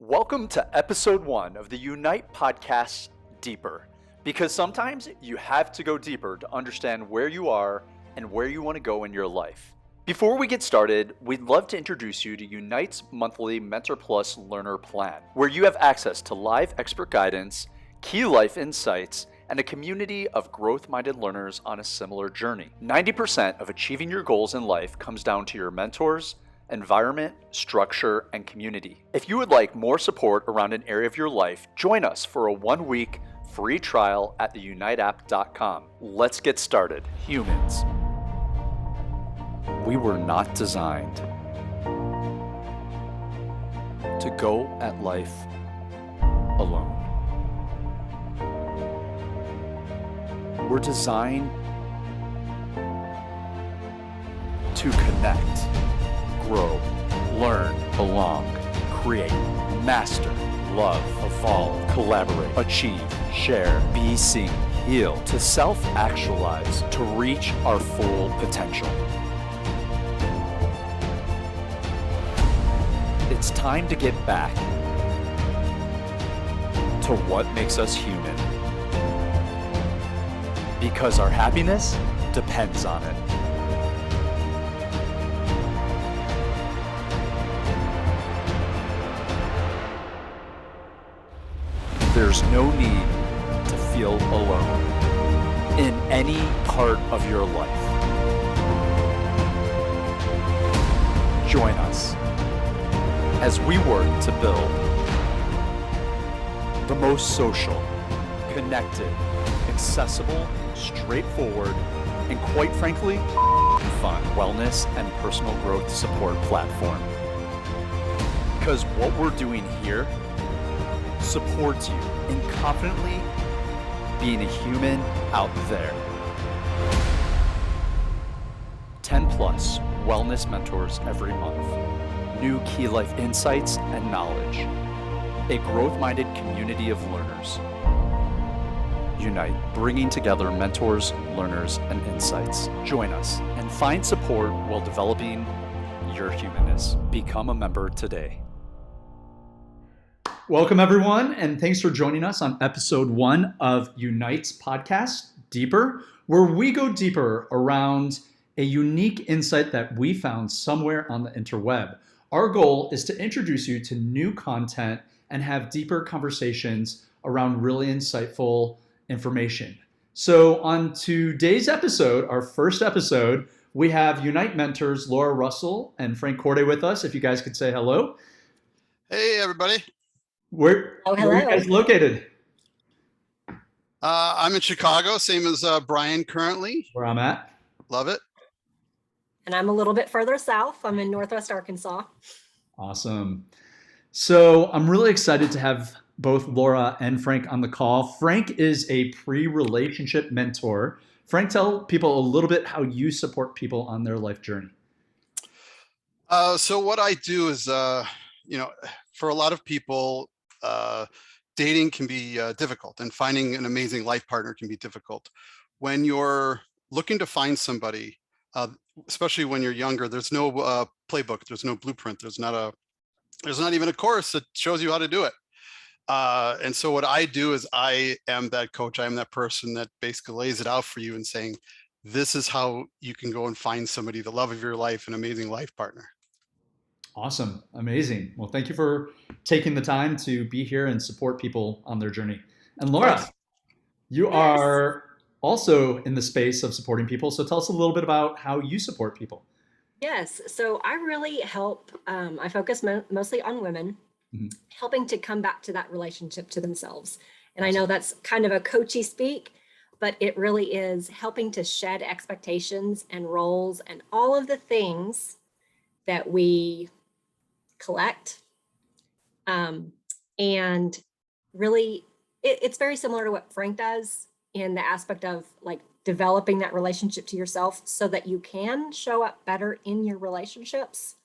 Welcome to episode 1 of the Unite podcast, Deeper. Because sometimes you have to go deeper to understand where you are and where you want to go in your life. Before we get started, we'd love to introduce you to Unite's monthly Mentor Plus Learner Plan, where you have access to live expert guidance, key life insights, and a community of growth-minded learners on a similar journey. 90% of achieving your goals in life comes down to your mentors, environment, structure, and community. If you would like more support around an area of your life, join us for a 1-week free trial at theuniteapp.com. Let's get started. Humans. We were not designed to go at life alone. We're designed to connect, grow, learn, belong, create, master, love, evolve, collaborate, achieve, share, be seen, heal, to self-actualize, to reach our full potential. It's time to get back to what makes us human, because our happiness depends on it. There's no need to feel alone in any part of your life. Join us as we work to build the most social, connected, accessible, straightforward, and quite frankly, fun wellness and personal growth support platform. Because what we're doing here supports you in confidently being a human out there. 10 plus wellness mentors every month. New key life insights and knowledge. A growth-minded community of learners. Unite, bringing together mentors, learners, and insights. Join us and find support while developing your humanness. Become a member today. Welcome, everyone, and thanks for joining us on episode 1 of Unite's podcast, Deeper, where we go deeper around a unique insight that we found somewhere on the interweb. Our goal is to introduce you to new content and have deeper conversations around really insightful information. So on today's episode, our first episode, we have Unite mentors Laura Russell and Frank Corday with us. If you guys could say hello. Hey, everybody. Where are you guys located? I'm in Chicago, same as Brian currently. Where I'm at. Love it. And I'm a little bit further south. I'm in Northwest Arkansas. Awesome. So I'm really excited to have both Laura and Frank on the call. Frank is a pre-relationship mentor. Frank, tell people a little bit how you support people on their life journey. So what I do is, for a lot of people, dating can be difficult, and finding an amazing life partner can be difficult. When you're looking to find somebody, especially when you're younger, there's no playbook, there's no blueprint, there's not even a course that shows you how to do it. And so what I do is I am that coach, I am that person that basically lays it out for you and saying, this is how you can go and find somebody, the love of your life, an amazing life partner. Awesome. Amazing. Well, thank you for taking the time to be here and support people on their journey. And Laura, you are also in the space of supporting people. So tell us a little bit about how you support people. Yes. So I really help. I focus mostly on women, helping to come back to that relationship to themselves. And I know that's kind of a coachy speak, but it really is helping to shed expectations and roles and all of the things that we collect. And really, it's very similar to what Frank does in the aspect of like developing that relationship to yourself so that you can show up better in your relationships,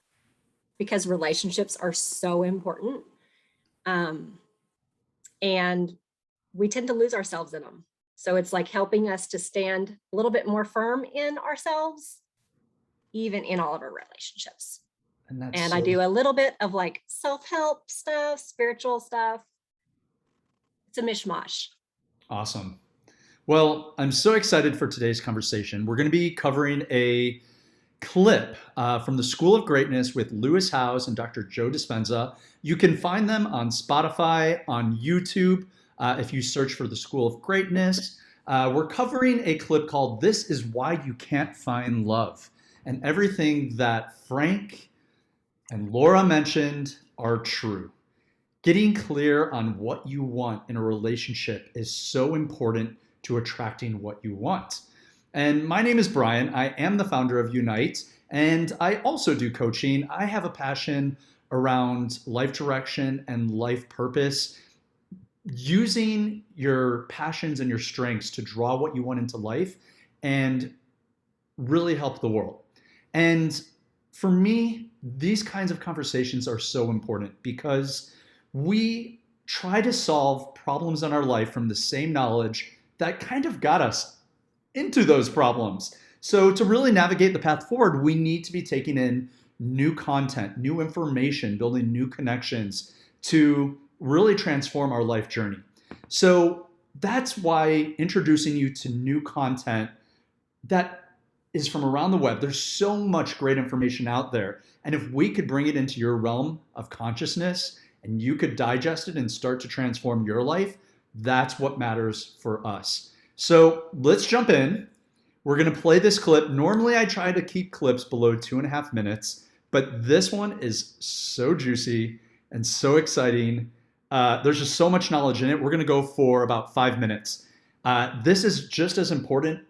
because relationships are so important. And we tend to lose ourselves in them. So it's like helping us to stand a little bit more firm in ourselves, even in all of our relationships. And I do a little bit of like self-help stuff, spiritual stuff. It's a mishmash. Awesome. Well, I'm so excited for today's conversation. We're going to be covering a clip from the School of Greatness with Lewis Howes and Dr. Joe Dispenza. You can find them on Spotify, on YouTube, if you search for the School of Greatness. We're covering a clip called "This Is Why You Can't Find Love." And everything that Frank and Laura mentioned are true. Getting clear on what you want in a relationship is so important to attracting what you want. And my name is Brian. I am the founder of Unite, and I also do coaching. I have a passion around life direction and life purpose, using your passions and your strengths to draw what you want into life and really help the world. And for me, these kinds of conversations are so important because we try to solve problems in our life from the same knowledge that kind of got us into those problems. So to really navigate the path forward, we need to be taking in new content, new information, building new connections to really transform our life journey. So that's why introducing you to new content that is from around the web. There's so much great information out there. And if we could bring it into your realm of consciousness and you could digest it and start to transform your life, that's what matters for us. So let's jump in. We're going to play this clip. Normally I try to keep clips below 2.5 minutes, but this one is so juicy and so exciting. There's just so much knowledge in it. We're going to go for about 5 minutes. This is just as important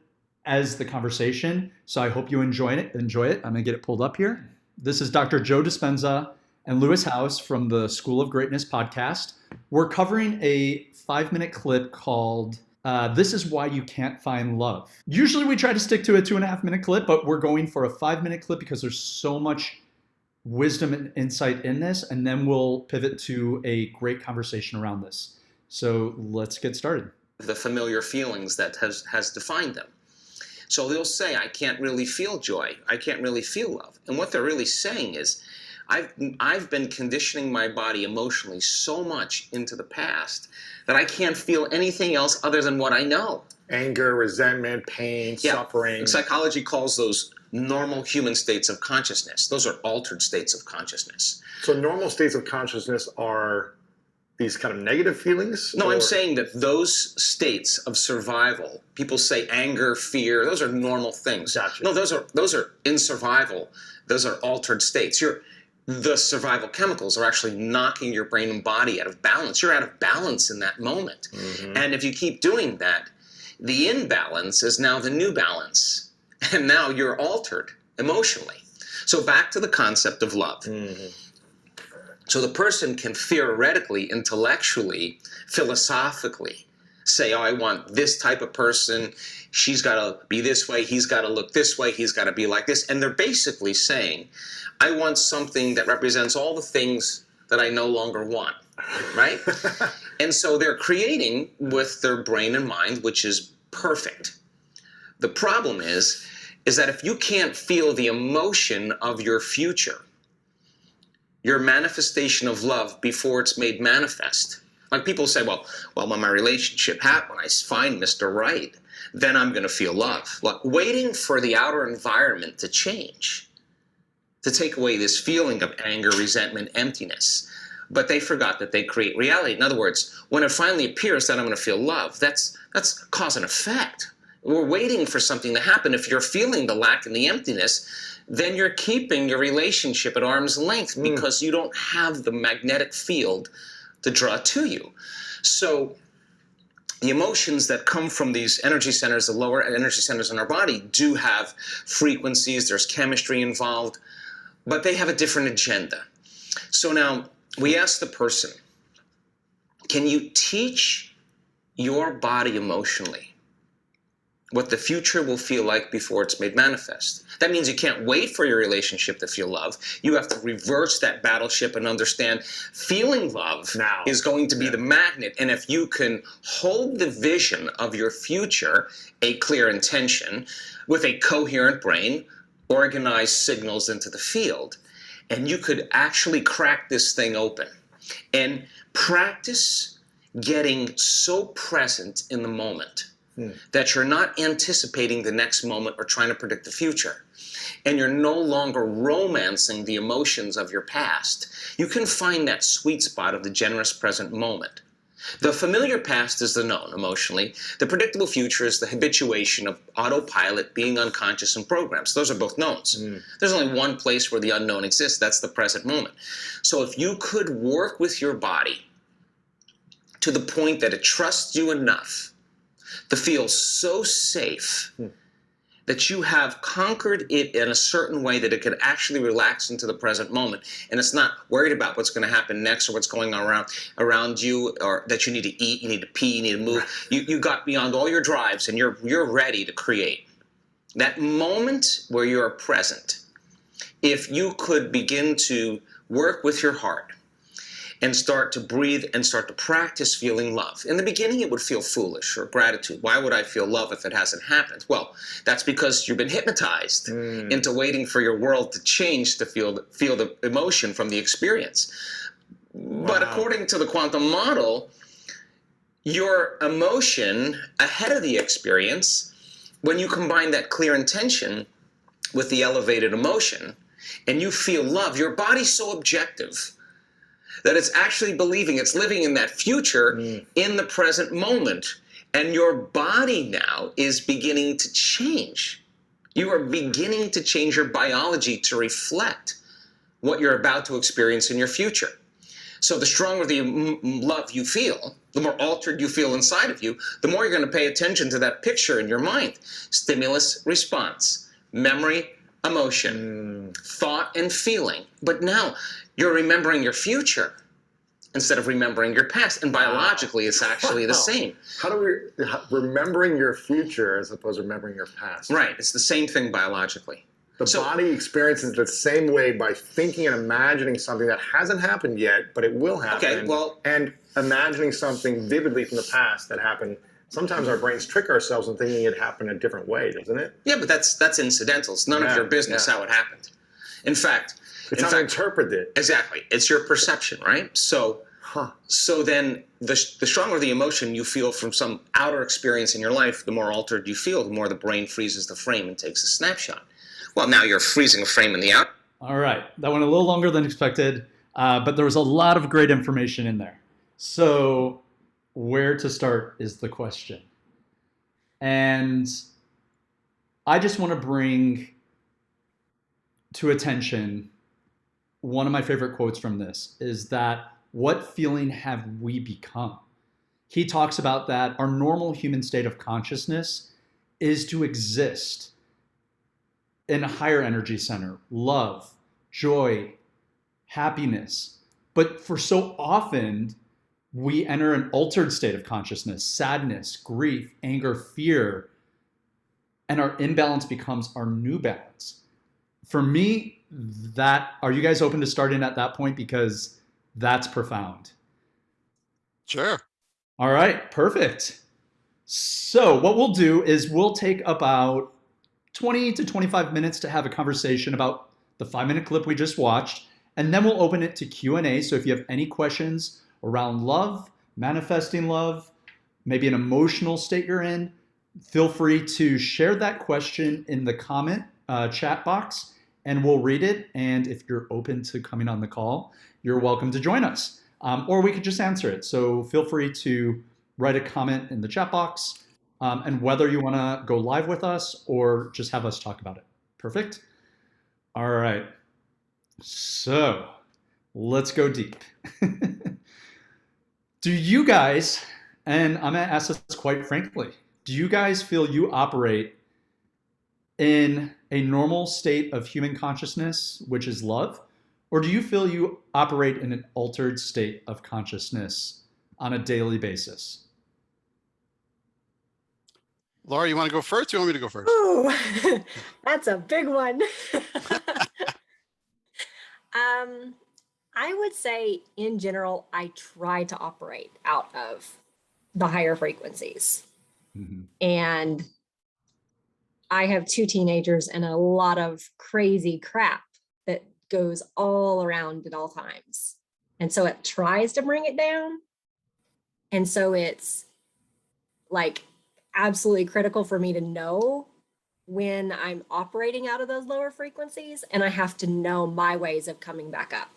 as the conversation, so I hope you enjoy it. I'm going to get it pulled up here. This is Dr. Joe Dispenza and Lewis Howes from the School of Greatness podcast. We're covering a 5-minute clip called "This Is Why You Can't Find Love." Usually we try to stick to a 2.5-minute clip, but we're going for a 5-minute clip because there's so much wisdom and insight in this, and then we'll pivot to a great conversation around this. So let's get started. The familiar feelings that has defined them. So they'll say, I can't really feel joy. I can't really feel love. And what they're really saying is, I've been conditioning my body emotionally so much into the past that I can't feel anything else other than what I know. Anger, resentment, pain, suffering. Psychology calls those normal human states of consciousness. Those are altered states of consciousness. So normal states of consciousness are these kind of negative feelings? No, I'm saying that those states of survival, people say anger, fear, those are normal things. Gotcha. No, those are in survival. Those are altered states. The survival chemicals are actually knocking your brain and body out of balance. You're out of balance in that moment. Mm-hmm. And if you keep doing that, the imbalance is now the new balance. And now you're altered emotionally. So back to the concept of love. Mm-hmm. So the person can theoretically, intellectually, philosophically say, oh, I want this type of person. She's got to be this way. He's got to look this way. He's got to be like this. And they're basically saying, I want something that represents all the things that I no longer want, right? And so they're creating with their brain and mind, which is perfect. The problem is that if you can't feel the emotion of your future, your manifestation of love before it's made manifest. Like people say, well, when my relationship happens, when I find Mr. Right, then I'm going to feel love. Like waiting for the outer environment to change, to take away this feeling of anger, resentment, emptiness. But they forgot that they create reality. In other words, when it finally appears that I'm going to feel love, that's cause and effect. We're waiting for something to happen. If you're feeling the lack and the emptiness, then you're keeping your relationship at arm's length because you don't have the magnetic field to draw to you. So the emotions that come from these energy centers, the lower energy centers in our body, do have frequencies, there's chemistry involved, but they have a different agenda. So now we ask the person, can you teach your body emotionally what the future will feel like before it's made manifest? That means you can't wait for your relationship to feel love. You have to reverse that battleship and understand feeling love now is going to be the magnet. And if you can hold the vision of your future, a clear intention, with a coherent brain, organize signals into the field, and you could actually crack this thing open and practice getting so present in the moment that you're not anticipating the next moment or trying to predict the future. And you're no longer romancing the emotions of your past. You can find that sweet spot of the generous present moment. The familiar past is the known emotionally. The predictable future is the habituation of autopilot, being unconscious, and programs. Those are both knowns. There's only one place where the unknown exists. That's the present moment. So if you could work with your body to the point that it trusts you enough to feel so safe that you have conquered it in a certain way that it could actually relax into the present moment, and it's not worried about what's going to happen next or what's going on around you, or that you need to eat, you need to pee, you need to move. You got beyond all your drives, and you're ready to create. That moment where you're present, if you could begin to work with your heart and start to breathe and start to practice feeling love. In the beginning, it would feel foolish, or gratitude. Why would I feel love if it hasn't happened? Well, that's because you've been hypnotized into waiting for your world to change to feel the emotion from the experience. Wow. But according to the quantum model, your emotion ahead of the experience, when you combine that clear intention with the elevated emotion, and you feel love, your body's so objective that it's actually believing it's living in that future in the present moment. And your body now is beginning to change. You are beginning to change your biology to reflect what you're about to experience in your future. So the stronger the love you feel, the more altered you feel inside of you, the more you're going to pay attention to that picture in your mind. Stimulus, response, memory, emotion, thought, and feeling. But now you're remembering your future instead of remembering your past. And biologically, it's actually the same. How do we, remembering your future as opposed to remembering your past? Right. It's the same thing biologically. The body experiences the same way by thinking and imagining something that hasn't happened yet, but it will happen. Okay, well, and imagining something vividly from the past that happened. Sometimes our brains trick ourselves in thinking it happened a different way, doesn't it? Yeah, but that's incidental. It's none of your business how it happened. In fact, it's how to interpret it. Exactly. It's your perception, right? So then the stronger the emotion you feel from some outer experience in your life, the more altered you feel, the more the brain freezes the frame and takes a snapshot. Well, now you're freezing a frame in the out. All right. That went a little longer than expected, but there was a lot of great information in there. So where to start is the question. And I just want to bring to attention one of my favorite quotes from this is that, what feeling have we become? He talks about that our normal human state of consciousness is to exist in a higher energy center, love, joy, happiness. But for so often, we enter an altered state of consciousness, sadness, grief, anger, fear, and our imbalance becomes our new balance. For me, are you guys open to starting at that point? Because that's profound. Sure. All right, perfect. So what we'll do is we'll take about 20 to 25 minutes to have a conversation about the 5-minute clip we just watched, and then we'll open it to Q&A. So if you have any questions around love, manifesting love, maybe an emotional state you're in, feel free to share that question in the comment chat box, and we'll read it. And if you're open to coming on the call, you're welcome to join us. Or we could just answer it. So feel free to write a comment in the chat box, and whether you want to go live with us or just have us talk about it. Perfect. All right. So let's go deep. Do you guys, and I'm going to ask this quite frankly, do you guys feel you operate in a normal state of human consciousness, which is love? Or do you feel you operate in an altered state of consciousness on a daily basis? Laura, you want to go first? Or you want me to go first? Ooh, that's a big one. I would say in general, I try to operate out of the higher frequencies. Mm-hmm. And I have 2 teenagers and a lot of crazy crap that goes all around at all times. And so it tries to bring it down. And so it's like absolutely critical for me to know when I'm operating out of those lower frequencies, and I have to know my ways of coming back up,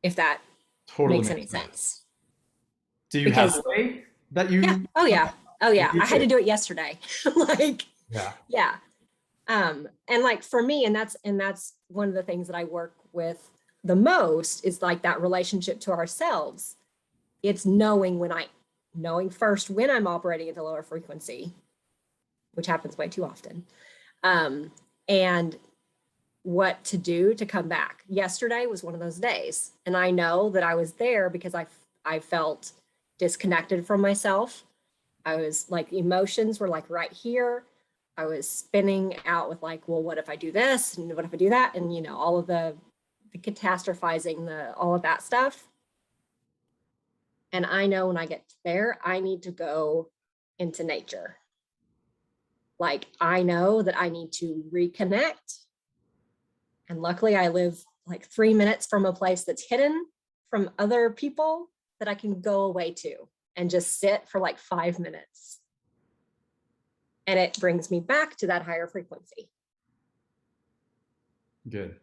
if that Totally makes any sense. Do you have a way that you? Yeah. Oh yeah. Oh yeah. I had to do it yesterday. Like, yeah. Yeah. And like for me, and that's one of the things that I work with the most is like that relationship to ourselves. It's knowing first when I'm operating at the lower frequency, which happens way too often. And what to do to come back. Yesterday was one of those days. And I know that I was there because I felt disconnected from myself. I was like, emotions were like right here. I was spinning out with like, well, what if I do this? And what if I do that? And, you know, all of the catastrophizing, all of that stuff. And I know when I get there, I need to go into nature. Like, I know that I need to reconnect. And luckily I live like 3 minutes from a place that's hidden from other people that I can go away to and just sit for like 5 minutes. And it brings me back to that higher frequency. Good.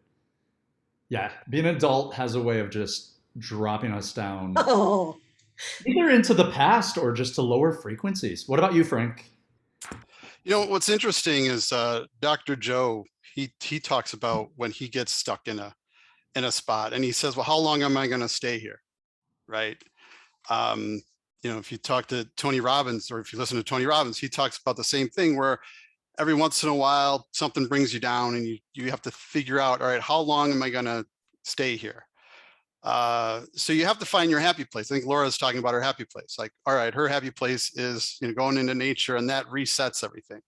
Yeah. Being an adult has a way of just dropping us down. Oh, Either into the past or just to lower frequencies. What about you, Frank? You know, what's interesting is Dr. Joe, he talks about when he gets stuck in a spot, and he says, well, how long am I going to stay here? Right. You know, if you talk to Tony Robbins, or if you listen to Tony Robbins, he talks about the same thing, where every once in a while something brings you down and you have to figure out, all right, how long am I going to stay here? So you have to find your happy place. I think Laura's talking about her happy place. Like, all right, her happy place is, you know, going into nature, and that resets everything.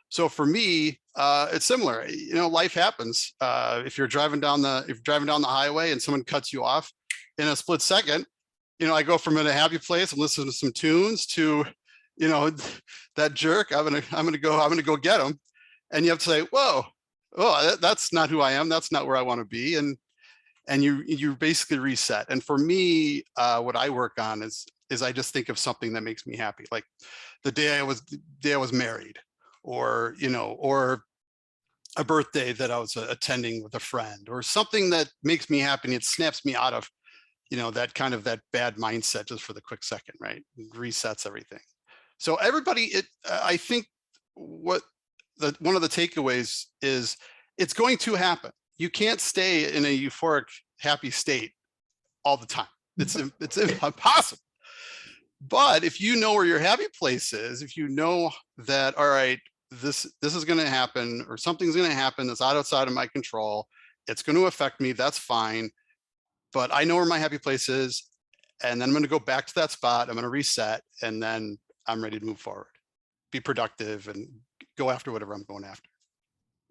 So for me, it's similar. You know, life happens. If you're driving down the highway and someone cuts you off in a split second, you know, I go from in a happy place and listen to some tunes to, you know, that jerk. I'm gonna go get him, and you have to say, whoa, oh, that's not who I am. That's not where I want to be, and you basically reset. And for me, what I work on is I just think of something that makes me happy, like the day I was married, or, you know, or a birthday that I was attending with a friend, or something that makes me happy, and it snaps me out of, you know, that bad mindset just for the quick second, right? It resets everything. So everybody, I think one of the takeaways is it's going to happen. You can't stay in a euphoric, happy state all the time. It's impossible. But if you know where your happy place is, if you know that, all right, this is going to happen, or something's going to happen that's outside of my control, it's going to affect me, that's fine. But I know where my happy place is, and then I'm going to go back to that spot. I'm going to reset, and then I'm ready to move forward, be productive, and go after whatever I'm going after.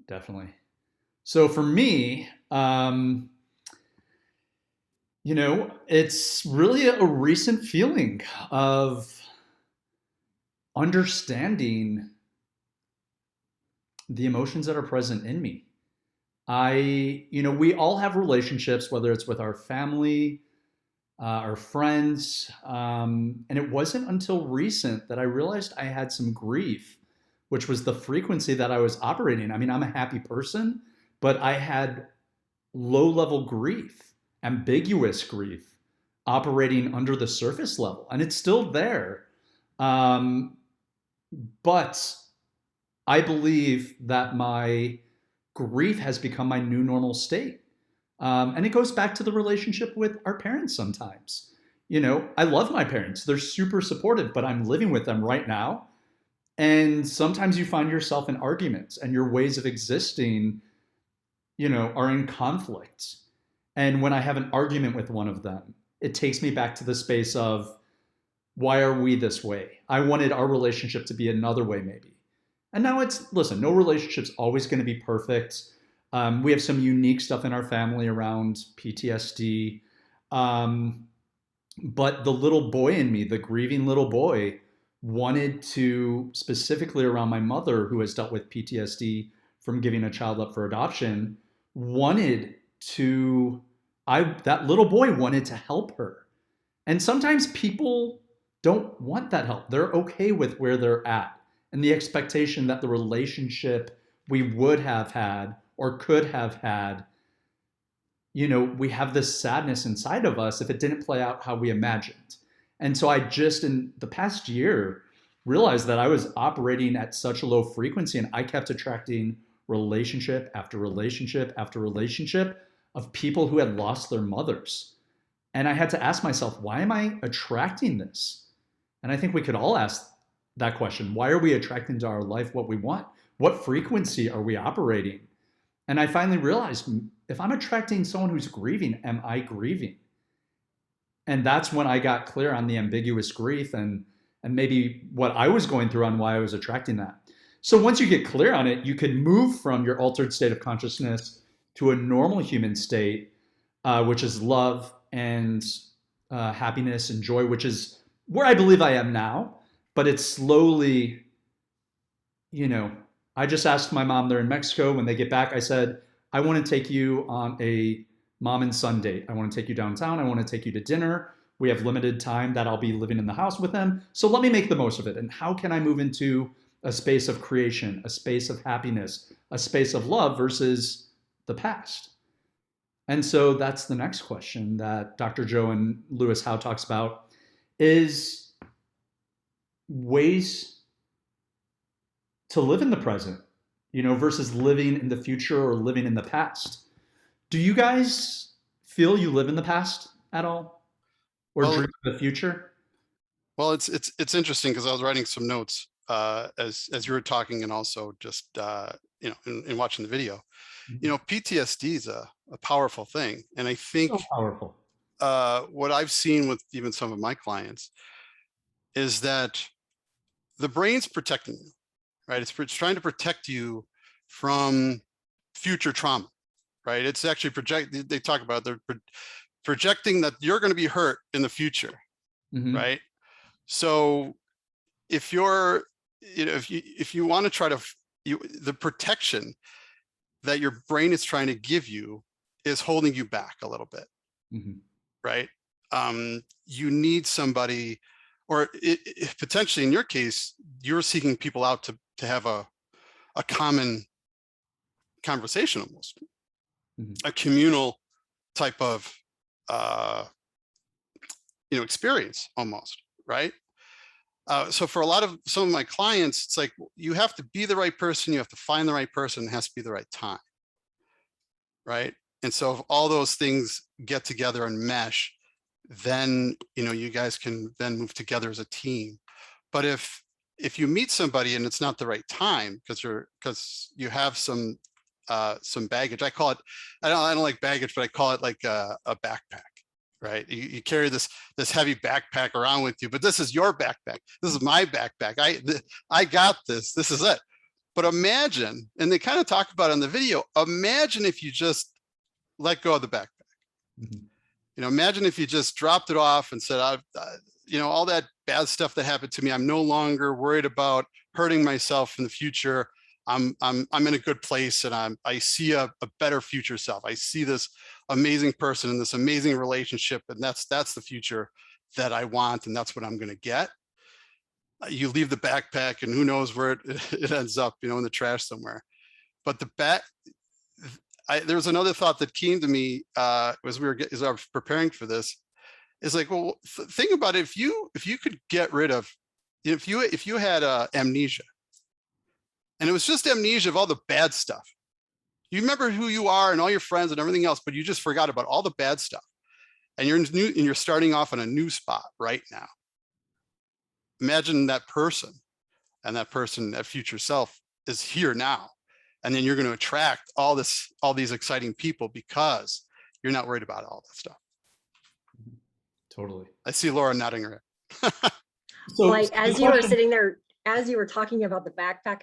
Definitely. So for me, you know, it's really a recent feeling of understanding the emotions that are present in me. You know, we all have relationships, whether it's with our family, our friends, and it wasn't until recent that I realized I had some grief, which was the frequency that I was operating. I mean, I'm a happy person, but I had low-level grief, ambiguous grief, operating under the surface level, and it's still there. But I believe that my grief has become my new normal state. And it goes back to the relationship with our parents sometimes. You know, I love my parents. They're super supportive, but I'm living with them right now. And sometimes you find yourself in arguments, and your ways of existing, you know, are in conflict. And when I have an argument with one of them, it takes me back to the space of, why are we this way? I wanted our relationship to be another way, maybe. And now listen, no relationship's always going to be perfect. We have some unique stuff in our family around PTSD. But the little boy in me, the grieving little boy, wanted to, specifically around my mother, who has dealt with PTSD from giving a child up for adoption, wanted to, that little boy wanted to help her. And sometimes people don't want that help. They're okay with where they're at and the expectation that the relationship we would have had or could have had, we have this sadness inside of us if it didn't play out how we imagined. And so I just, in the past year, realized that I was operating at such a low frequency, and I kept attracting relationship after relationship after relationship of people who had lost their mothers. And I had to ask myself, why am I attracting this? And I think we could all ask that question. Why are we attracting to our life what we want? What frequency are we operating? And I finally realized, if I'm attracting someone who's grieving, am I grieving? And that's when I got clear on the ambiguous grief and maybe what I was going through on why I was attracting that. So once you get clear on it, you can move from your altered state of consciousness to a normal human state, which is love and happiness and joy, which is where I believe I am now. But it's slowly, I just asked my mom, they're in Mexico. When they get back, I said, I want to take you on a mom and son date. I want to take you downtown. I want to take you to dinner. We have limited time that I'll be living in the house with them. So let me make the most of it. And how can I move into a space of creation, a space of happiness, a space of love versus the past? And so that's the next question that Dr. Joe and Lewis Howe talks about, is ways to live in the present, versus living in the future or living in the past. Do you guys feel you live in the past at all, or dream of the future? Well, it's interesting because I was writing some notes as you were talking, and also just in watching the video. PTSD is a powerful thing, and I think so powerful. What I've seen with even some of my clients is that the brain's protecting you, right? It's trying to protect you from future trauma, right? It's actually they talk about they're projecting that you're going to be hurt in the future, right? So if you're, if you want to try to, the protection that your brain is trying to give you is holding you back a little bit, right? You need somebody, or potentially in your case, you're seeking people out to have a common conversation, almost a communal type of experience, almost, right? So for some of my clients, it's like, you have to be the right person, you have to find the right person, it has to be the right time, right? And so if all those things get together and mesh, then you guys can then move together as a team. But if you meet somebody and it's not the right time because you have some baggage, I call it, I don't like baggage, but I call it like a backpack, right? You carry this heavy backpack around with you, but this is your backpack. This is my backpack. I got this. This is it. But imagine, and they kind of talk about it in the video, imagine if you just let go of the backpack. Imagine if you just dropped it off and said, all that bad stuff that happened to me, I'm no longer worried about hurting myself in the future. I'm in a good place, and I see a better future self. I see this amazing person and this amazing relationship, and that's the future that I want, and that's what I'm going to get. You leave the backpack, and who knows where it ends up, in the trash somewhere. But there was another thought that came to me as I was preparing for this. Is like, well, think about it. If you could get rid of, if you had amnesia, and it was just amnesia of all the bad stuff. You remember who you are and all your friends and everything else, but you just forgot about all the bad stuff. And you're starting off on a new spot right now. Imagine that person, and that future self is here now. And then you're going to attract all these exciting people because you're not worried about all that stuff. Totally. I see Laura nodding her head. So as you were sitting there, as you were talking about the backpack,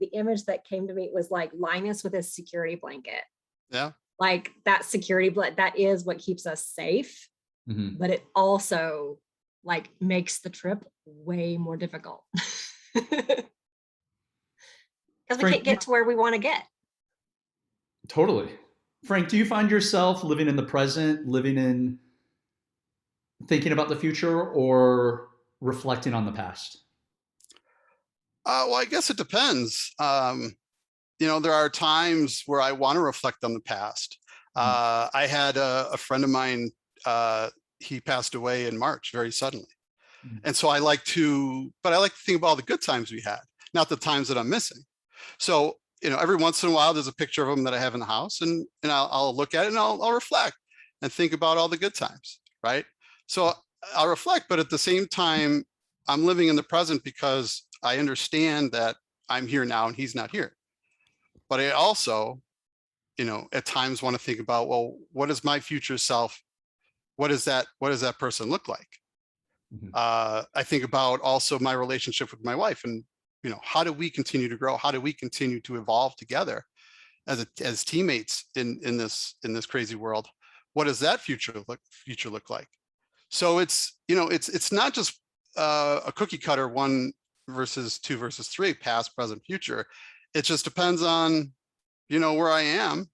the image that came to me was like Linus with his security blanket. Yeah. Like that security blanket, that is what keeps us safe, but it also makes the trip way more difficult. Because we can't get to where we want to get. Totally. Frank, do you find yourself living in the present, living in thinking about the future, or reflecting on the past? Well, I guess it depends. There are times where I want to reflect on the past. I had a friend of mine, he passed away in March very suddenly. And so I like to think about all the good times we had, not the times that I'm missing. So, every once in a while, there's a picture of him that I have in the house, and I'll look at it and I'll reflect and think about all the good times, right? So I'll reflect, but at the same time, I'm living in the present because I understand that I'm here now and he's not here. But I also, at times want to think about, well, what is my future self? What does that person look like? I think about also my relationship with my wife, and how do we continue to grow? How do we continue to evolve together as teammates in this crazy world? What does that future look like? So it's not just a cookie cutter 1 versus 2 versus 3, past, present, future. It just depends on where I am,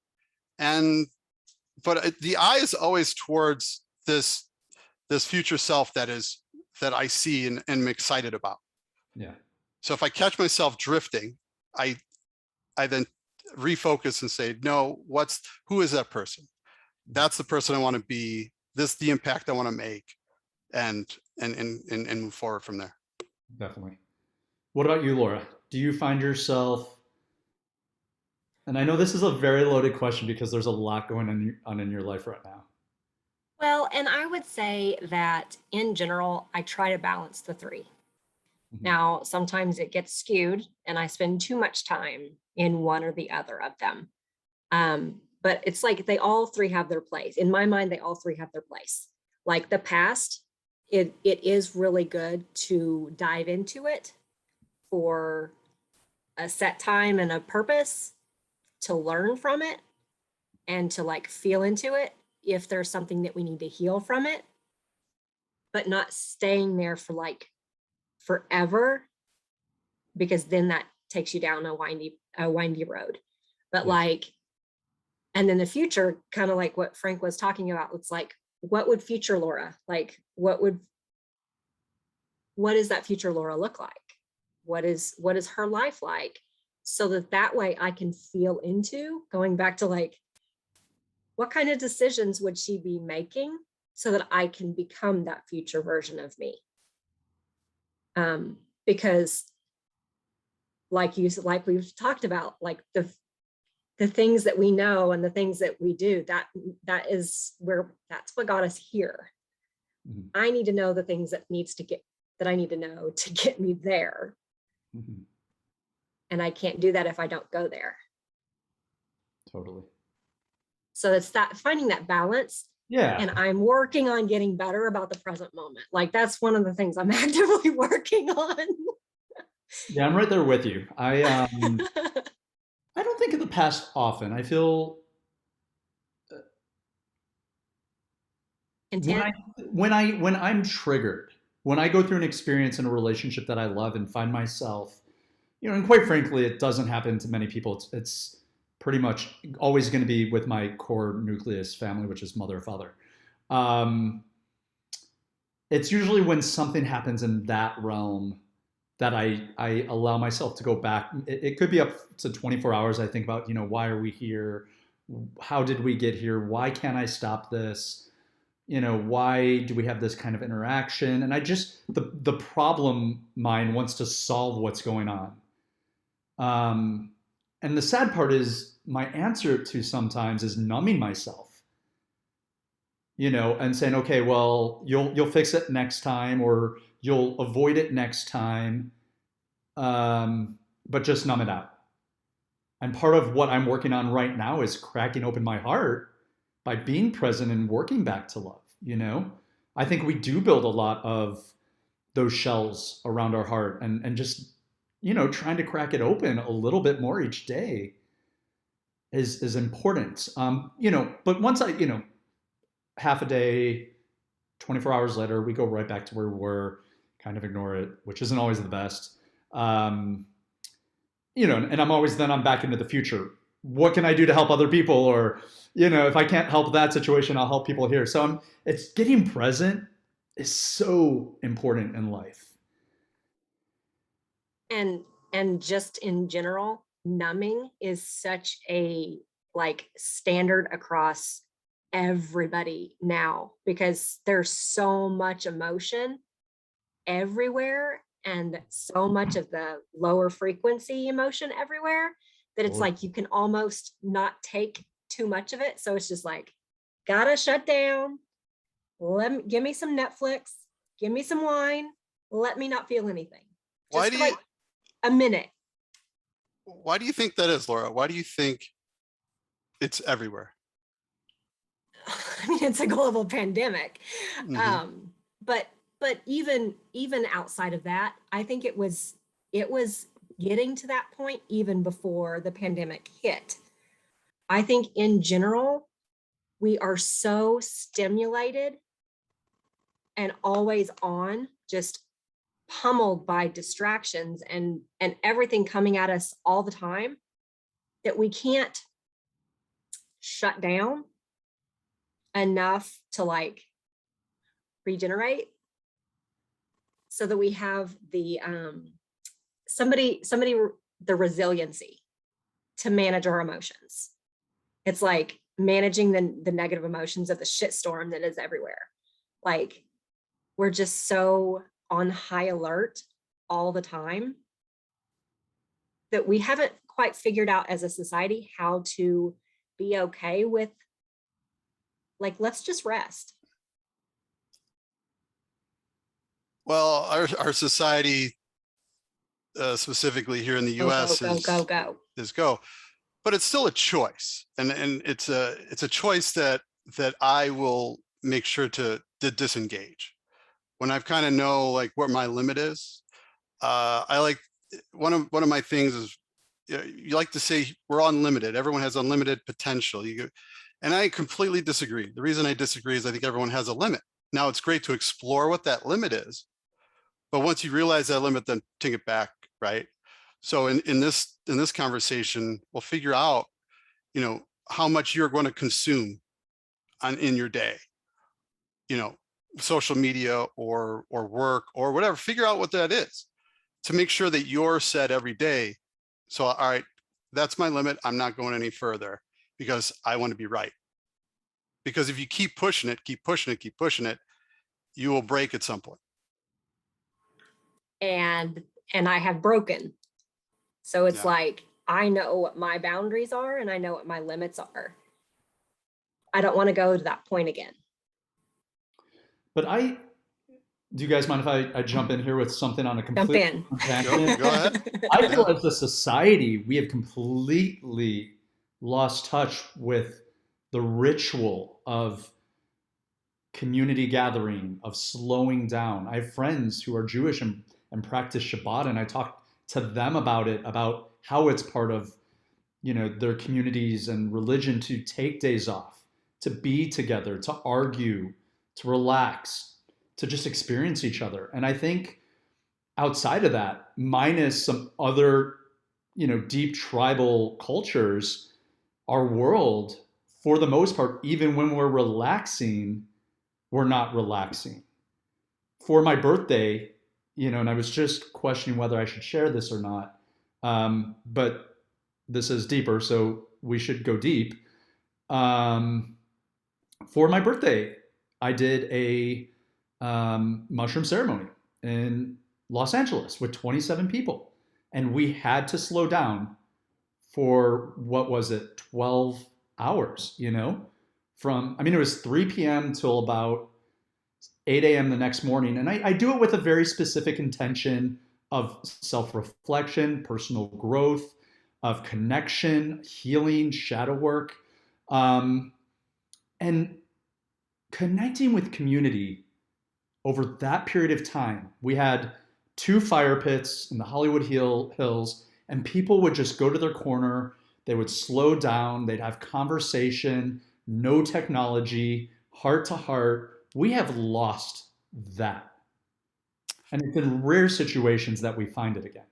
but the eye is always towards this future self that I see and am excited about. Yeah. So if I catch myself drifting, I then refocus and say, no, who is that person? That's the person I want to be. This is the impact I want to make, and move forward from there. Definitely. What about you, Laura? Do you find yourself, and I know this is a very loaded question because there's a lot going on in your life right now. Well, and I would say that in general, I try to balance the 3. Now, sometimes it gets skewed and I spend too much time in one or the other of them. But it's like they all 3 have their place. In my mind, they all 3 have their place. Like the past, it is really good to dive into it for a set time and a purpose, to learn from it and to like feel into it if there's something that we need to heal from it, but not staying there for like forever, because then that takes you down a windy road. But like, and then the future, kind of like what Frank was talking about, it's like, what would future Laura, like, what does that future Laura look like? What is her life like? So that way I can feel into, going back to like, what kind of decisions would she be making so that I can become that future version of me? Because like we've talked about, like the things that we know and the things that we do, that's what got us here. I need to know the things that I need to know to get me there. And I can't do that if I don't go there. Totally. So it's that finding that balance. Yeah. And I'm working on getting better about the present moment. Like that's one of the things I'm actively working on. Yeah, I'm right there with you. I don't think of the past often. I feel Intent. when I'm triggered, when I go through an experience in a relationship that I love and find myself, and quite frankly, it doesn't happen to many people. It's pretty much always going to be with my core nucleus family, which is mother, father. It's usually when something happens in that realm that I allow myself to go back. It could be up to 24 hours. I think about, why are we here? How did we get here? Why can't I stop this? Why do we have this kind of interaction? And the problem mind wants to solve what's going on. And the sad part is my answer to sometimes is numbing myself, and saying, okay, well, you'll fix it next time, or you'll avoid it next time, but just numb it out. And part of what I'm working on right now is cracking open my heart by being present and working back to love. I think we do build a lot of those shells around our heart, and just, trying to crack it open a little bit more each day is important. But once half a day, 24 hours later, we go right back to where we were, kind of ignore it, which isn't always the best. And I'm back into the future what can I do to help other people? Or, if I can't help that situation, I'll help people here. So it's getting present is so important in life. And just in general, numbing is such a standard across everybody now, because there's so much emotion everywhere and so much of the lower frequency emotion everywhere that it's like you can almost not take too much of it. So it's just like, gotta shut down. Give me some Netflix, give me some wine, let me not feel anything. Just for a minute. Why do you think that is, Laura? Why do you think it's everywhere? I mean, it's a global pandemic. Mm-hmm. But even outside of that, I think it was getting to that point even before the pandemic hit. I think in general, we are so stimulated and always on, just pummeled by distractions and everything coming at us all the time, that we can't shut down enough to regenerate, so that we have the the resiliency to manage our emotions. It's like managing the negative emotions of the shitstorm that is everywhere. Like, we're just so on high alert all the time that we haven't quite figured out as a society how to be okay with, let's just rest. Well, our society, specifically here in the U.S., is go, but it's still a choice, and it's a choice that I will make sure to disengage when I've kind of know what my limit is. I like one of my things is, you like to say we're unlimited. Everyone has unlimited potential. And I completely disagree. The reason I disagree is I think everyone has a limit. Now, it's great to explore what that limit is, but once you realize that limit, then take it back, right? So in this conversation, we'll figure out, how much you're going to consume in your day, social media or work or whatever. Figure out what that is to make sure that you're set every day. So, all right, that's my limit. I'm not going any further because I want to be right. Because if you keep pushing it, you will break at some point. And I have broken. So it's like, I know what my boundaries are and I know what my limits are. I don't want to go to that point again. But do you guys mind if I jump in here with something on a complete tangent? Go ahead. I feel as a society, we have completely lost touch with the ritual of community gathering, of slowing down. I have friends who are Jewish and practice Shabbat, and I talk to them about it, about how it's part of their communities and religion to take days off, to be together, to argue, to relax, to just experience each other. And I think outside of that, minus some other deep tribal cultures, our world, for the most part, even when we're relaxing, we're not relaxing. For my birthday, and I was just questioning whether I should share this or not, but this is deeper, so we should go deep. For my birthday, I did a mushroom ceremony in Los Angeles with 27 people. And we had to slow down for, 12 hours, it was 3 p.m. till about 8 a.m. the next morning. And I do it with a very specific intention of self-reflection, personal growth, of connection, healing, shadow work, and connecting with community over that period of time. We had 2 fire pits in the Hollywood Hills, and people would just go to their corner. They would slow down. They'd have conversation, no technology, heart to heart. We have lost that. And it's in rare situations that we find it again.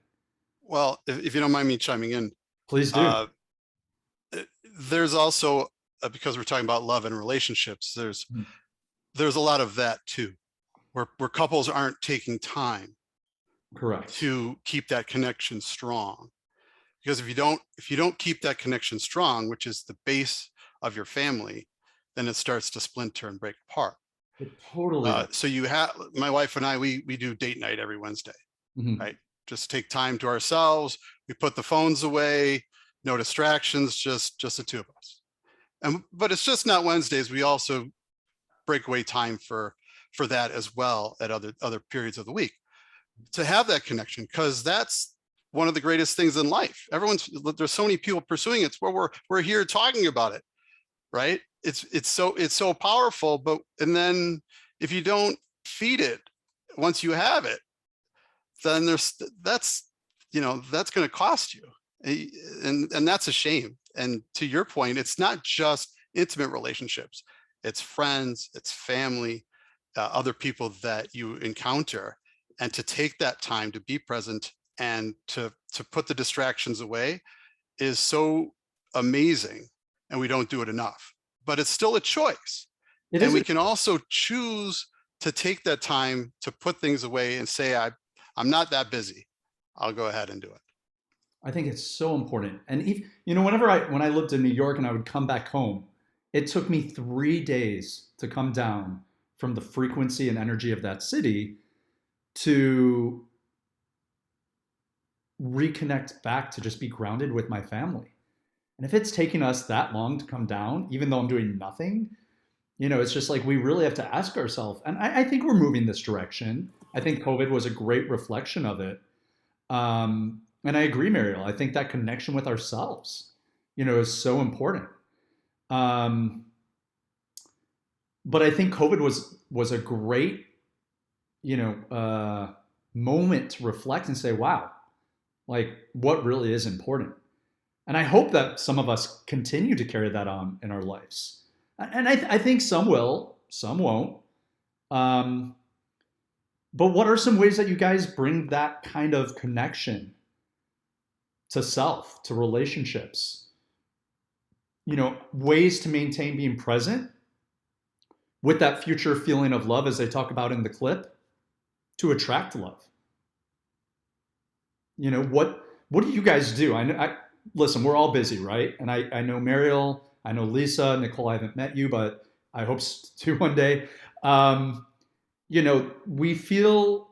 Well, if you don't mind me chiming in. Please do. there's also, because we're talking about love and relationships, there's a lot of that too, where couples aren't taking time Correct. to keep that connection strong. Because if you don't keep that connection strong, which is the base of your family, then it starts to splinter and break apart. Totally. So you have, my wife and I, we do date night every Wednesday, right? Just take time to ourselves. We put the phones away, no distractions, just the two of us. But it's just not Wednesdays. We also break away time for that as well at other periods of the week, to have that connection, because that's one of the greatest things in life. There's so many people pursuing it. It's where we're here talking about it, right? It's so powerful. And then if you don't feed it once you have it, then that's going to cost you, and that's a shame. And to your point, it's not just intimate relationships, it's friends, it's family, other people that you encounter, and to take that time to be present and to put the distractions away is so amazing. And we don't do it enough, but it's still a choice. And we can also choose to take that time to put things away and say, I'm not that busy, I'll go ahead and do it. I think it's so important. And when I lived in New York and I would come back home, it took me 3 days to come down from the frequency and energy of that city to reconnect back, to just be grounded with my family. And if it's taking us that long to come down, even though I'm doing nothing, it's just like, we really have to ask ourselves. And I think we're moving this direction. I think COVID was a great reflection of it. And I agree, Mariel. I think that connection with ourselves, is so important. But I think COVID was a great, moment to reflect and say, wow, like, what really is important? And I hope that some of us continue to carry that on in our lives. And I think some will, some won't. But what are some ways that you guys bring that kind of connection to self, to relationships? Ways to maintain being present with that future feeling of love, as they talk about in the clip, to attract love. What do you guys do? Listen, we're all busy, right? And I know Mariel, I know Lisa, Nicole, I haven't met you, but I hope to one day. We feel,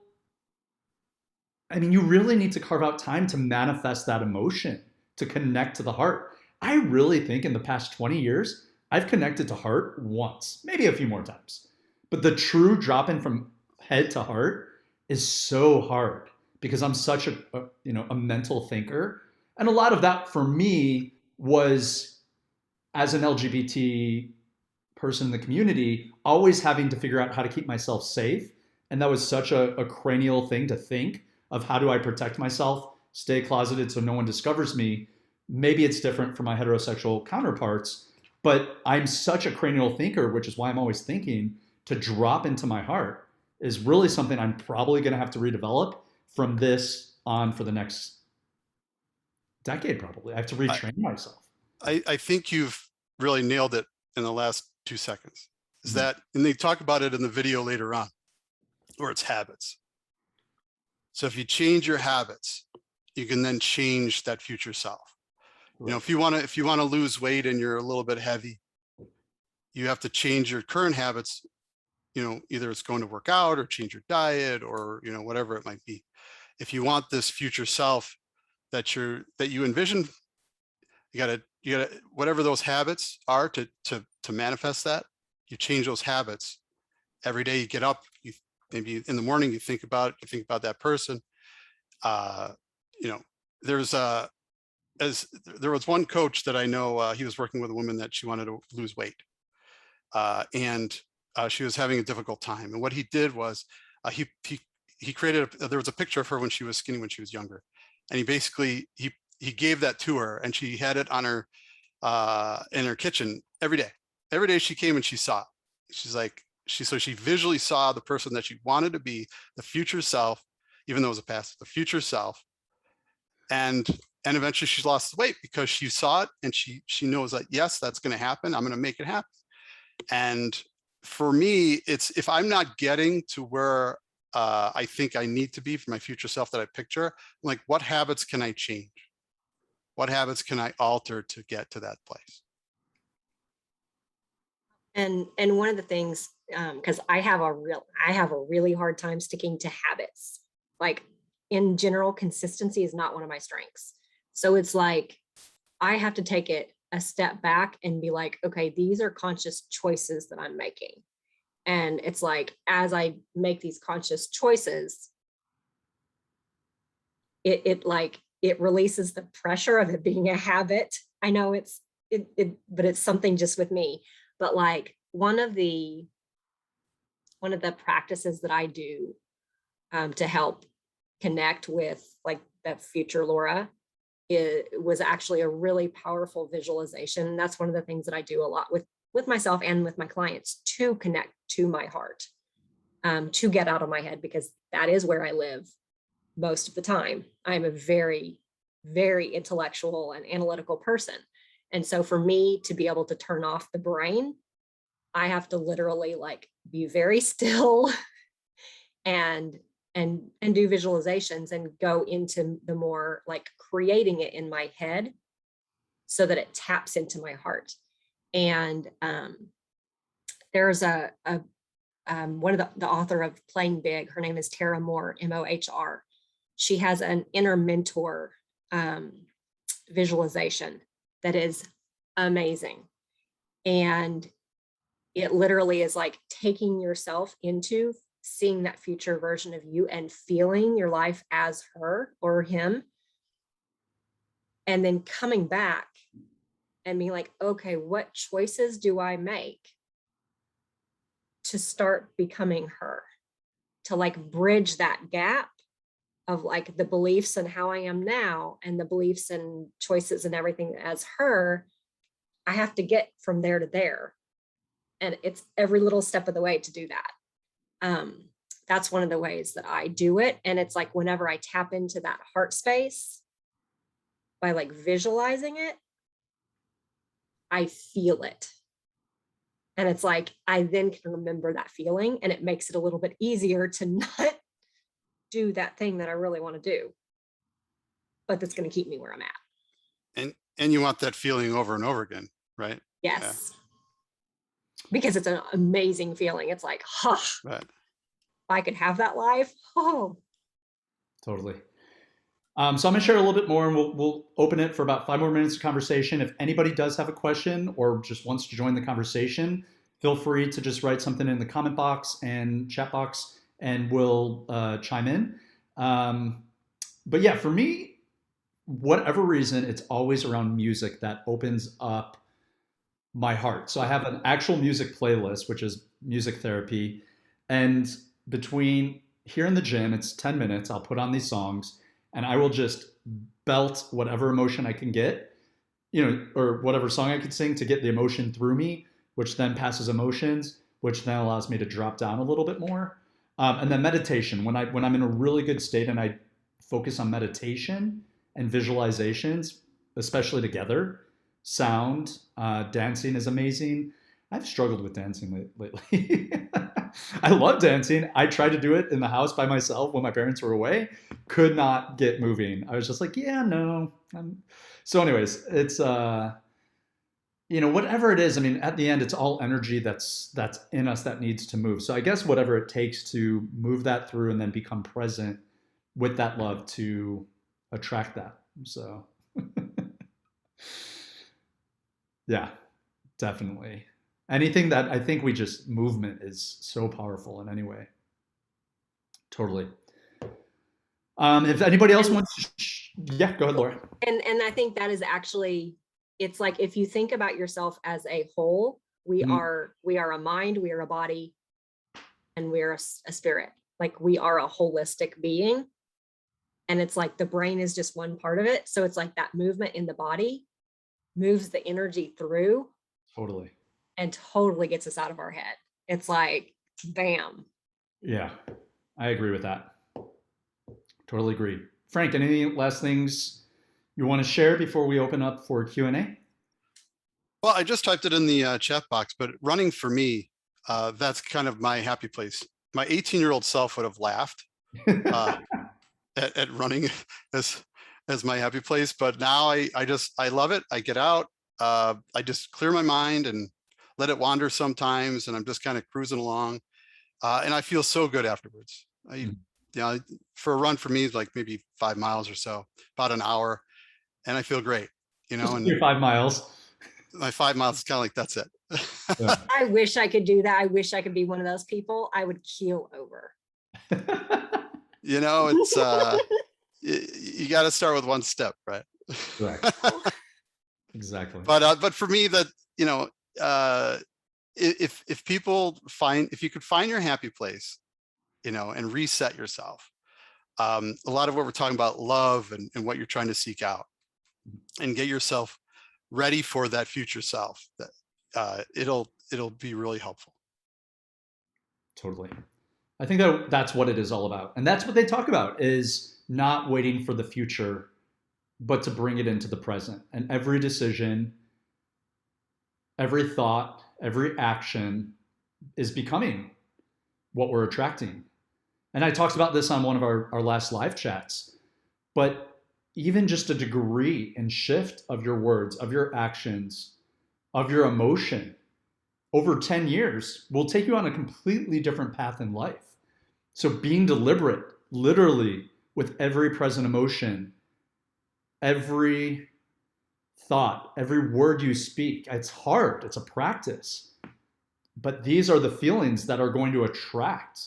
you really need to carve out time to manifest that emotion, to connect to the heart. I really think in the past 20 years, I've connected to heart once, maybe a few more times. But the true drop-in from head to heart is so hard, because I'm such a mental thinker. And a lot of that for me was, as an LGBT person in the community, always having to figure out how to keep myself safe. And that was such a cranial thing to think of, how do I protect myself, stay closeted so no one discovers me. Maybe it's different for my heterosexual counterparts, but I'm such a cranial thinker, which is why I'm always thinking, to drop into my heart is really something I'm probably going to have to redevelop from this on for the next decade. Probably I have to retrain myself. I think you've really nailed it in the last 2 seconds. Is that, and they talk about it in the video later on, or it's habits. So if you change your habits, you can then change that future self. Right. If you want to lose weight and you're a little bit heavy, you have to change your current habits. Either it's going to work out, or change your diet, or whatever it might be. If you want this future self that you envision, you gotta whatever those habits are to manifest that. You change those habits every day. You get up, maybe in the morning you think about that person. There was one coach that I know, he was working with a woman that she wanted to lose weight, and she was having a difficult time. And what he did was, he created there was a picture of her when she was skinny, when she was younger, and he basically he gave that to her, and she had it on her in her kitchen every day. Every day she came and she saw it. She's like, she visually saw the person that she wanted to be, the future self, even though it was a past, the future self. And And eventually she's lost the weight because she saw it and she knows that, yes, that's going to happen. I'm going to make it happen. And for me, it's, if I'm not getting to where I think I need to be for my future self that I picture, I'm like, what habits can I change? What habits can I alter to get to that place? And one of the things, because I have a really hard time sticking to habits. Like, in general, consistency is not one of my strengths. So it's like, I have to take it a step back and be like, okay, these are conscious choices that I'm making. And it's like, as I make these conscious choices, it releases the pressure of it being a habit. I know but it's something just with me. But like, one of the practices that I do to help connect with like that future Laura, it was actually a really powerful visualization. And that's one of the things that I do a lot with myself and with my clients, to connect to my heart, to get out of my head, because that is where I live most of the time. I'm a very, very intellectual and analytical person. And so for me to be able to turn off the brain, I have to literally like be very still and do visualizations and go into the more like creating it in my head so that it taps into my heart. And there's one of the author of Playing Big, her name is Tara Mohr, Mohr. She has an inner mentor visualization that is amazing. And it literally is like taking yourself into seeing that future version of you and feeling your life as her or him. And then coming back and being like, okay, what choices do I make to start becoming her? To like bridge that gap of like the beliefs and how I am now and the beliefs and choices and everything as her. I have to get from there to there. And it's every little step of the way to do that. That's one of the ways that I do it. And it's like, whenever I tap into that heart space by like visualizing it, I feel it. And it's like, I then can remember that feeling, and it makes it a little bit easier to not do that thing that I really want to do, but that's going to keep me where I'm at. And you want that feeling over and over again, right? Yes. Yeah. Because it's an amazing feeling. It's like, huh, right. If I could have that life. Oh, totally. So I'm going to share a little bit more, and we'll open it for about 5 more minutes of conversation. If anybody does have a question or just wants to join the conversation, feel free to just write something in the comment box and chat box, and we'll chime in. But yeah, for me, whatever reason, it's always around music that opens up my heart. So I have an actual music playlist, which is music therapy. And between here in the gym, it's 10 minutes. I'll put on these songs and I will just belt whatever emotion I can get, or whatever song I can sing to get the emotion through me, which then passes emotions, which then allows me to drop down a little bit more. And then meditation, when I'm in a really good state and I focus on meditation and visualizations, especially together, sound, dancing is amazing. I've struggled with dancing lately. I love dancing. I tried to do it in the house by myself when my parents were away. Could not get moving. I was just like, yeah, no. So anyways, it's, whatever it is, I mean, at the end, it's all energy that's in us that needs to move. So I guess whatever it takes to move that through and then become present with that love to attract that. So yeah, definitely. Anything that I think movement is so powerful in any way. Totally. If anybody else wants to, yeah, go ahead, Laura. And I think that is actually, it's like, if you think about yourself as a whole, we are a mind, we are a body, and we're a spirit. Like, we are a holistic being. And it's like the brain is just one part of it. So it's like that movement in the body moves the energy through. Totally. And totally gets us out of our head. It's like, bam. Yeah, I agree with that. Totally agree. Frank, any last things you want to share before we open up for Q&A? Well, I just typed it in the chat box, but running for me, that's kind of my happy place. My 18-year-old self would have laughed at running as my happy place, but now I love it. I get out, I just clear my mind and let it wander sometimes, and I'm just kind of cruising along, and I feel so good afterwards. For a run for me, like maybe 5 miles or so, about an hour, and I feel great. And 5 miles. My 5 miles is kind of like, that's it. Yeah. I wish I could do that. I wish I could be one of those people. I would keel over. It's you got to start with one step, right? Right. Exactly. But for me, that if you could find your happy place, and reset yourself, a lot of what we're talking about, love and what you're trying to seek out, and get yourself ready for that future self, that it'll be really helpful. Totally. I think that's what it is all about. And that's what they talk about, is not waiting for the future, but to bring it into the present. And every decision, every thought, every action is becoming what we're attracting. And I talked about this on one of our last live chats, but even just a degree and shift of your words, of your actions, of your emotion over 10 years will take you on a completely different path in life. So being deliberate, literally, with every present emotion, every thought, every word you speak, it's hard, it's a practice. But these are the feelings that are going to attract,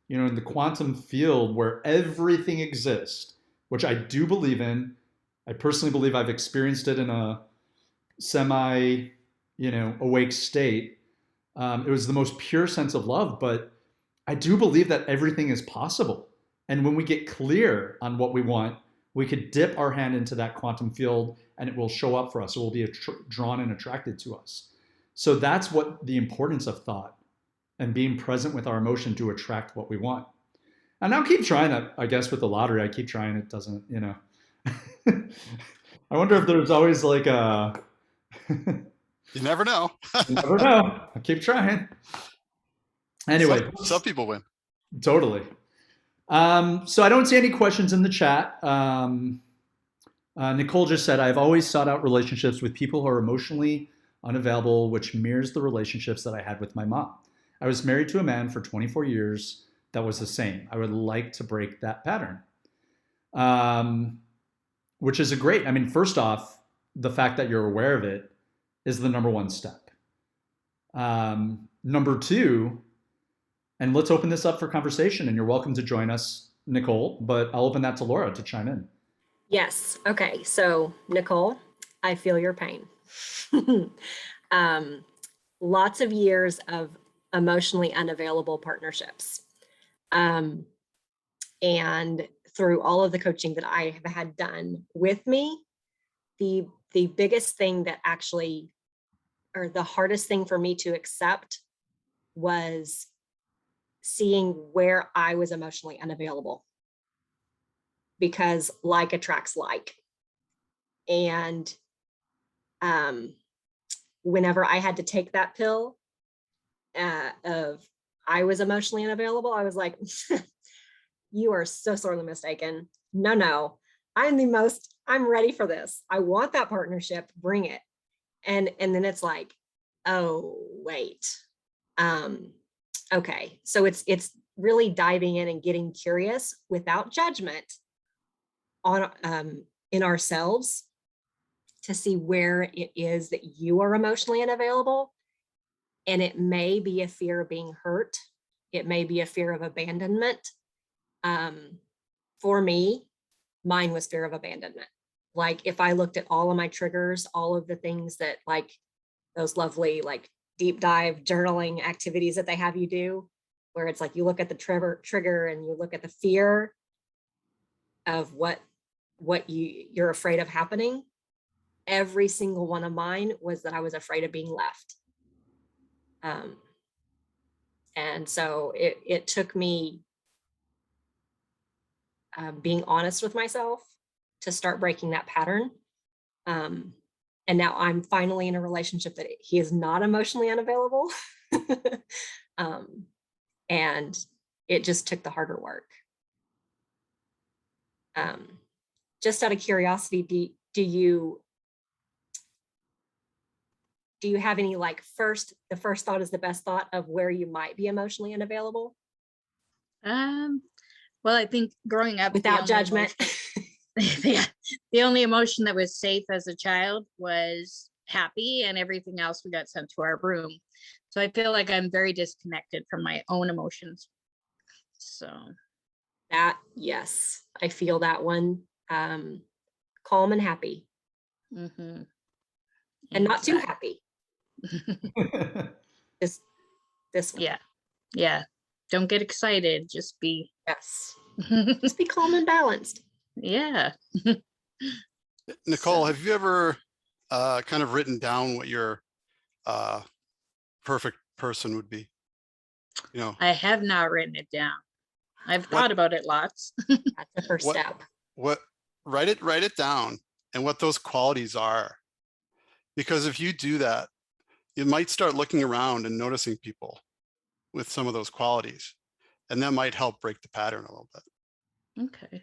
in the quantum field where everything exists, which I do believe in. I personally believe I've experienced it in a semi, awake state. It was the most pure sense of love, but I do believe that everything is possible. And when we get clear on what we want, we could dip our hand into that quantum field and it will show up for us. It will be drawn and attracted to us. So that's what the importance of thought and being present with our emotion to attract what we want. And I'll keep trying that, I guess, with the lottery. I keep trying, it doesn't, I wonder if there's always like a... You never know. You never know. I keep trying. Anyway. Some people win. Totally. So I don't see any questions in the chat. Nicole just said, I've always sought out relationships with people who are emotionally unavailable, which mirrors the relationships that I had with my mom. I was married to a man for 24 years that was the same. I would like to break that pattern. Which is first off, the fact that you're aware of it is the number one step. Number two, and let's open this up for conversation, and you're welcome to join us, Nicole, but I'll open that to Laura to chime in. Yes. Okay. So Nicole, I feel your pain. Lots of years of emotionally unavailable partnerships. And through all of the coaching that I have had done with me, the biggest thing that actually, or the hardest thing for me to accept, was seeing where I was emotionally unavailable, because like attracts like. And whenever I had to take that pill of I was emotionally unavailable, I was like, you are so sorely mistaken. No, I'm ready for this. I want that partnership, bring it. And then it's like, oh, wait. Okay. So it's really diving in and getting curious without judgment on in ourselves to see where it is that you are emotionally unavailable. And it may be a fear of being hurt. It may be a fear of abandonment. For me, mine was fear of abandonment. Like if I looked at all of my triggers, all of the things that like those lovely like deep dive journaling activities that they have you do, where it's like you look at the trigger and you look at the fear of what you're afraid of happening. Every single one of mine was that I was afraid of being left. And so it took me being honest with myself to start breaking that pattern. And now I'm finally in a relationship that he is not emotionally unavailable. And it just took the harder work. Just out of curiosity, do you have any like the first thought is the best thought of where you might be emotionally unavailable? Well, I think growing up Without judgment. The only emotion that was safe as a child was happy, and everything else we got sent to our room. So I feel like I'm very disconnected from my own emotions. So That, yes, I feel that one. Calm and happy. And not too happy. This one. Yeah. Don't get excited. Just be. Yes. Just be calm and balanced. Yeah. Nicole, have you ever kind of written down what your perfect person would be? You know, I have not written it down. I've thought about it lots. That's the first step. Write it down and what those qualities are. Because if you do that, you might start looking around and noticing people with some of those qualities, and that might help break the pattern a little bit. Okay.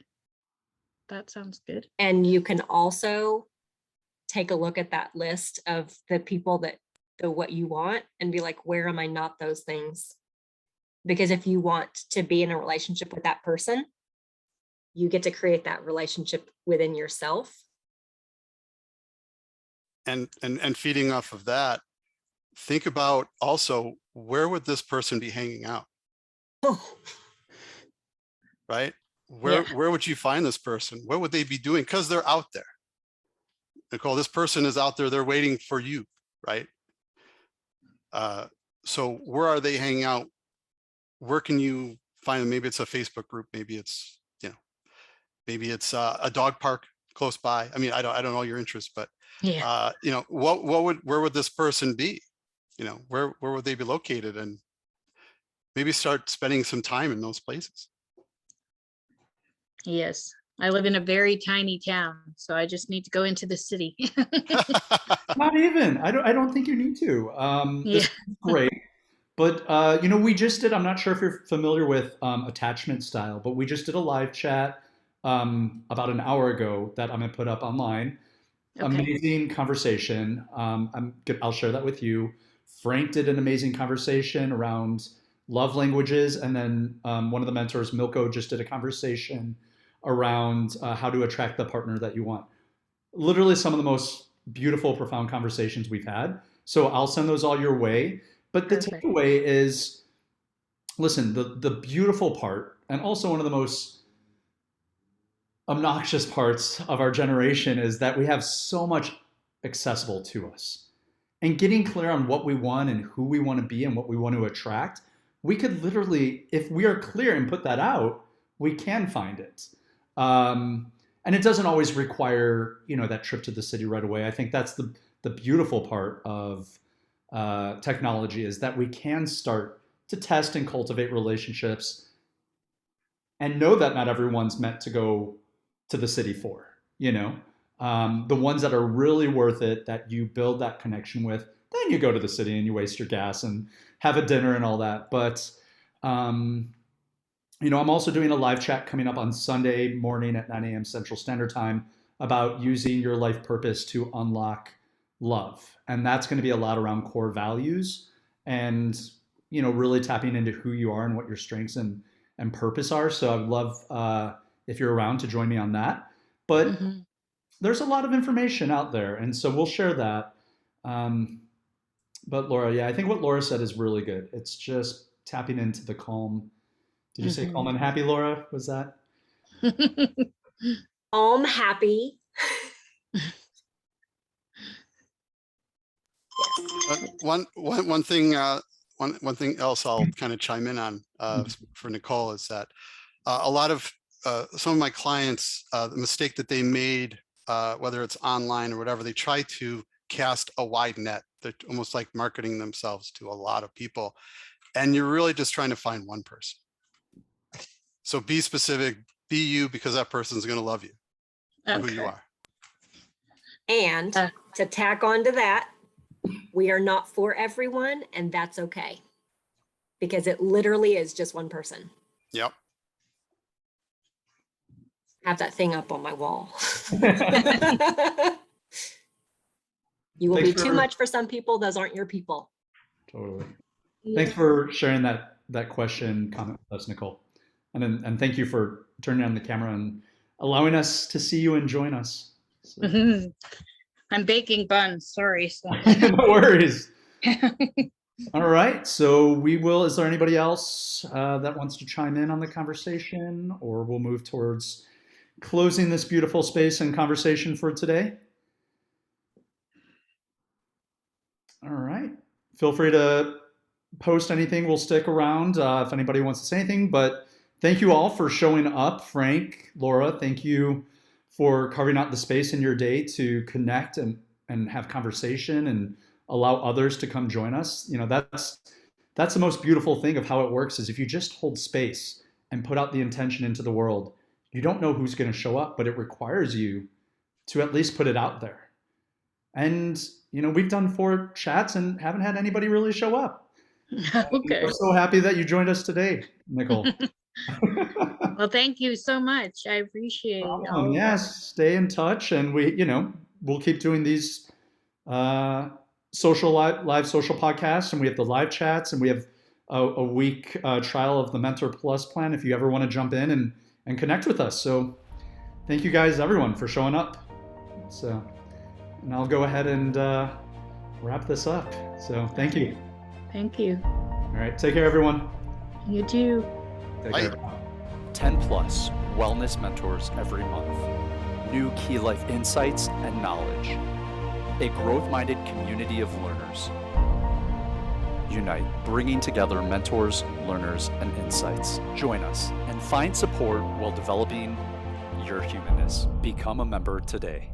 That sounds good. And you can also take a look at that list of the people that what you want and be like, where am I not those things? Because if you want to be in a relationship with that person, you get to create that relationship within yourself. And feeding off of that, think about also, where would this person be hanging out? Oh. Right? Where would you find this person? What would they be doing? Because they're out there. Nicole, this person is out there. They're waiting for you, right? So where are they hanging out? Where can you find them? Maybe it's a Facebook group. Maybe it's, maybe it's a dog park close by. I mean, I don't know your interests, but where would this person be? Where would they be located? And maybe start spending some time in those places. Yes. I live in a very tiny town, so I just need to go into the city. Not even. I don't think you need to. This is great. But, we just did, I'm not sure if you're familiar with attachment style, but we just did a live chat about an hour ago that I'm going to put up online. Okay. Amazing conversation. I'll share that with you. Frank did an amazing conversation around love languages. And then one of the mentors, Milko, just did a conversation around how to attract the partner that you want. Literally some of the most beautiful, profound conversations we've had. So I'll send those all your way. But the takeaway is, listen, the beautiful part, and also one of the most obnoxious parts of our generation, is that we have so much accessible to us. And getting clear on what we want and who we want to be and what we want to attract, we could literally, if we are clear and put that out, we can find it. And it doesn't always require, that trip to the city right away. I think that's the beautiful part of technology, is that we can start to test and cultivate relationships and know that not everyone's meant to go to the city for, the ones that are really worth it, that you build that connection with, then you go to the city and you waste your gas and have a dinner and all that. But, I'm also doing a live chat coming up on Sunday morning at 9 a.m. Central Standard Time about using your life purpose to unlock love. And that's going to be a lot around core values and, really tapping into who you are and what your strengths and purpose are. So I'd love if you're around to join me on that. But there's a lot of information out there. And so we'll share that. But Laura, I think what Laura said is really good. It's just tapping into the calm. Did you say calm and happy, Laura? Was that? Calm, happy. One thing else I'll kind of chime in on for Nicole is that a lot of some of my clients, the mistake that they made, whether it's online or whatever, they try to cast a wide net. They're almost like marketing themselves to a lot of people, and you're really just trying to find one person. So be specific, be you, because that person's going to love you for who you are. And to tack on to that, we are not for everyone, and that's okay. Because it literally is just one person. Yep. Have that thing up on my wall. You will be too much for some people. Those aren't your people. Totally. Thanks for sharing that question, comment with us, Nicole. And thank you for turning on the camera and allowing us to see you and join us. So. I'm baking buns. Sorry. No worries. All right. So we will. Is there anybody else that wants to chime in on the conversation, or we'll move towards closing this beautiful space and conversation for today? All right. Feel free to post anything. We'll stick around if anybody wants to say anything. But thank you all for showing up. Frank, Laura, thank you for carving out the space in your day to connect and have conversation and allow others to come join us. You know, that's the most beautiful thing of how it works, is if you just hold space and put out the intention into the world, you don't know who's going to show up, but it requires you to at least put it out there. And, you know, we've done 4 chats and haven't had anybody really show up. Okay. We're so happy that you joined us today, Nicole. Well, thank you so much. I appreciate it. Yes, stay in touch, and we'll keep doing these social live social podcasts, and we have the live chats, and we have a week trial of the Mentor Plus plan if you ever want to jump in and connect with us. So thank you guys, everyone, for showing up. So, and I'll go ahead and wrap this up. So thank you. Thank you. All right, take care, everyone. You too. Take care. 10 plus wellness mentors every month. New key life insights and knowledge. A growth-minded community of learners. Unite, bringing together mentors, learners, and insights. Join us and find support while developing your humanness. Become a member today.